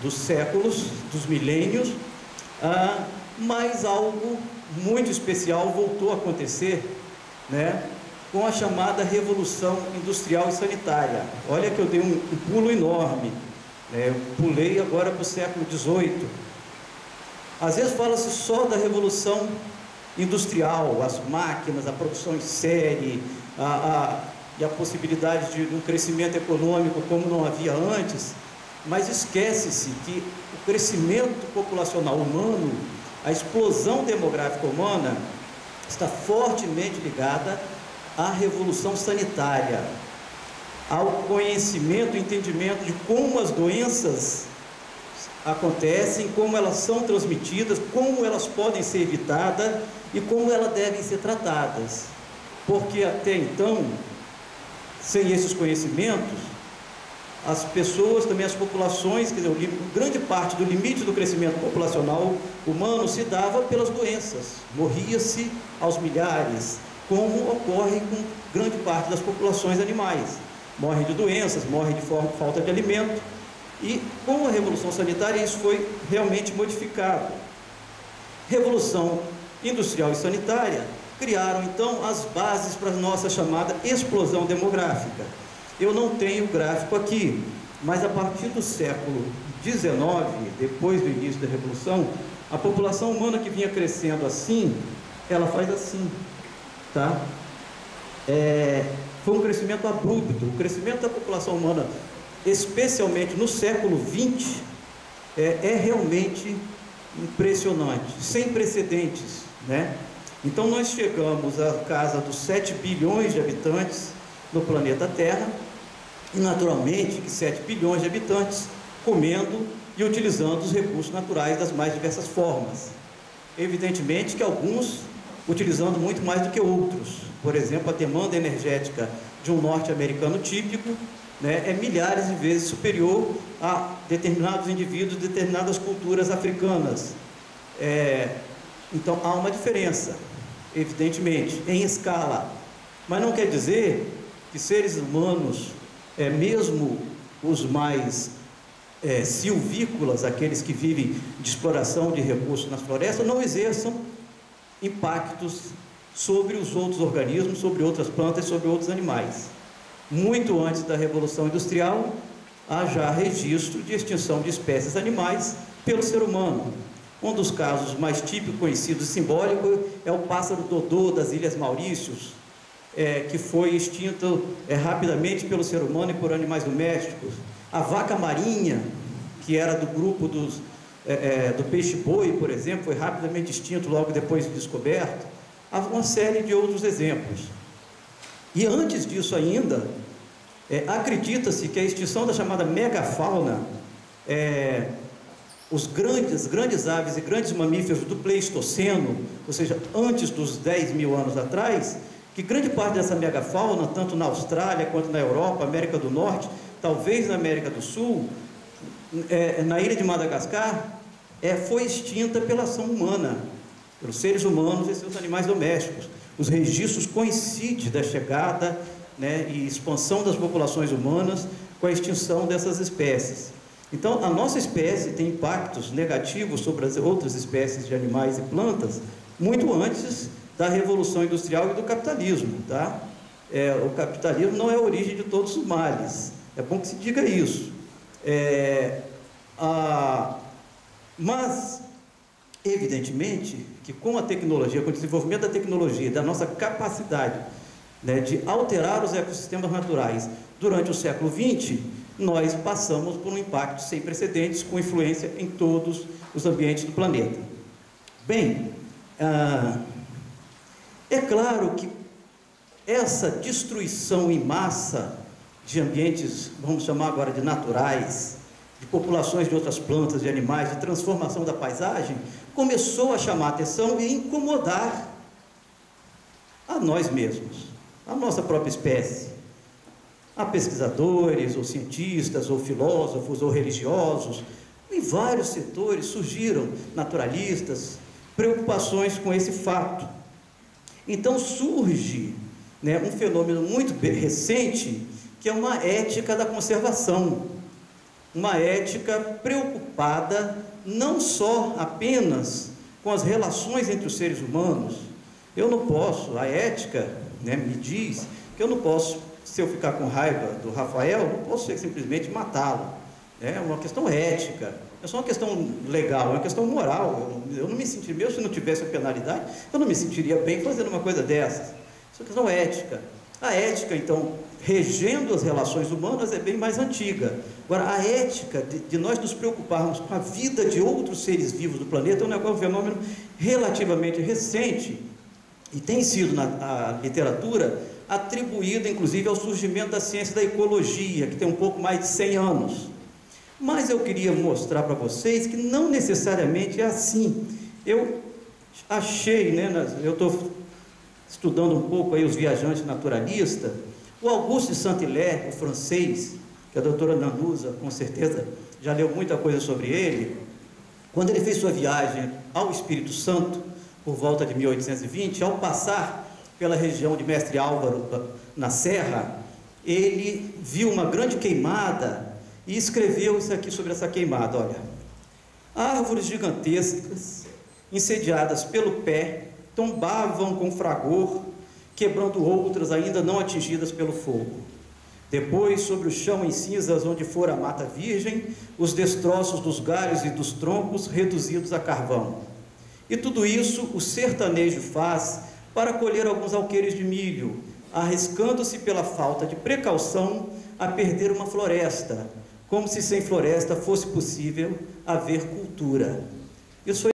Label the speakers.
Speaker 1: dos séculos, dos milênios, mas algo muito especial voltou a acontecer, né, com a chamada Revolução Industrial e Sanitária. Olha que eu dei um pulo enorme, né, eu pulei agora para o século XVIII. Às vezes fala-se só da Revolução Industrial, as máquinas, a produção em série, e a possibilidade de um crescimento econômico como não havia antes, mas esquece-se que o crescimento populacional humano, a explosão demográfica humana, está fortemente ligada à revolução sanitária, ao conhecimento, entendimento de como as doenças acontecem, como elas são transmitidas, como elas podem ser evitadas e como elas devem ser tratadas. Porque até então, sem esses conhecimentos, as pessoas, também as populações, quer dizer, grande parte do limite do crescimento populacional humano se dava pelas doenças, morria-se aos milhares, como ocorre com grande parte das populações animais, morrem de doenças, morrem de falta de alimento, e com a Revolução Sanitária isso foi realmente modificado. Revolução Industrial e Sanitária criaram então as bases para a nossa chamada explosão demográfica. Eu não tenho gráfico aqui, mas a partir do século XIX, depois do início da Revolução, a população humana que vinha crescendo assim, ela faz assim, tá? Foi um crescimento abrupto. O crescimento da população humana, especialmente no século XX, é realmente impressionante, sem precedentes, né? Então nós chegamos à casa dos 7 bilhões de habitantes no planeta Terra, e naturalmente que 7 bilhões de habitantes comendo e utilizando os recursos naturais das mais diversas formas. Evidentemente que alguns utilizando muito mais do que outros. Por exemplo, a demanda energética de um norte-americano típico, né, é milhares de vezes superior a determinados indivíduos, determinadas culturas africanas. Então há uma diferença, evidentemente, em escala, mas não quer dizer que seres humanos, mesmo os mais silvícolas, aqueles que vivem de exploração de recursos nas florestas, não exerçam impactos sobre os outros organismos, sobre outras plantas, sobre outros animais. Muito antes da Revolução Industrial, há já registro de extinção de espécies animais pelo ser humano. Um dos casos mais típicos, conhecidos e simbólicos é o pássaro dodô das Ilhas Maurícios, que foi extinto rapidamente pelo ser humano e por animais domésticos. A vaca marinha, que era do grupo do peixe-boi, por exemplo, foi rapidamente extinto logo depois de descoberto. Há uma série de outros exemplos. E antes disso ainda, acredita-se que a extinção da chamada megafauna, as grandes aves e grandes mamíferos do Pleistoceno, ou seja, antes dos 10 mil anos atrás, que grande parte dessa megafauna, tanto na Austrália quanto na Europa, América do Norte, talvez na América do Sul, na ilha de Madagascar, foi extinta pela ação humana, pelos seres humanos e seus animais domésticos. Os registros coincidem da chegada, né, e expansão das populações humanas com a extinção dessas espécies. Então, a nossa espécie tem impactos negativos sobre as outras espécies de animais e plantas muito antes da Revolução Industrial e do capitalismo, tá? O capitalismo não é a origem de todos os males, é bom que se diga isso. Mas, evidentemente, que com a tecnologia, com o desenvolvimento da tecnologia, da nossa capacidade, né, de alterar os ecossistemas naturais durante o século XX, nós passamos por um impacto sem precedentes, com influência em todos os ambientes do planeta. Bem, é claro que essa destruição em massa de ambientes, vamos chamar agora de naturais, de populações de outras plantas, de animais, de transformação da paisagem, começou a chamar a atenção e incomodar a nós mesmos, a nossa própria espécie. Há pesquisadores, ou cientistas, ou filósofos, ou religiosos, em vários setores surgiram, naturalistas, preocupações com esse fato. Então surge, né, um fenômeno muito recente, que é uma ética da conservação. uma ética preocupada não só apenas com as relações entre os seres humanos. Eu não posso, a ética, né, me diz que eu não posso, se eu ficar com raiva do Rafael, não posso simplesmente matá-lo. É uma questão ética, é só uma questão legal, é uma questão moral. Eu não me sentiria, mesmo se não tivesse a penalidade, eu não me sentiria bem fazendo uma coisa dessas. Isso é uma questão ética. A ética, então, regendo as relações humanas é bem mais antiga. Agora, a ética de nós nos preocuparmos com a vida de outros seres vivos do planeta é um fenômeno relativamente recente e tem sido na literatura atribuído, inclusive, ao surgimento da ciência da ecologia, que tem um pouco mais de 100 anos. Mas eu queria mostrar para vocês que não necessariamente é assim. Eu achei, né, eu estou estudando um pouco aí os viajantes naturalistas, o Auguste de Saint-Hilaire, o francês, que a doutora Nanusa, com certeza, já leu muita coisa sobre ele, quando ele fez sua viagem ao Espírito Santo, por volta de 1820, ao passar pela região de Mestre Álvaro, na Serra, ele viu uma grande queimada e escreveu isso aqui sobre essa queimada, olha: árvores gigantescas, incendiadas pelo pé, tombavam com fragor, quebrando outras ainda não atingidas pelo fogo. Depois, sobre o chão em cinzas onde fora a mata virgem, os destroços dos galhos e dos troncos reduzidos a carvão. E tudo isso o sertanejo faz para colher alguns alqueires de milho, arriscando-se pela falta de precaução a perder uma floresta, como se sem floresta fosse possível haver cultura. Isso foi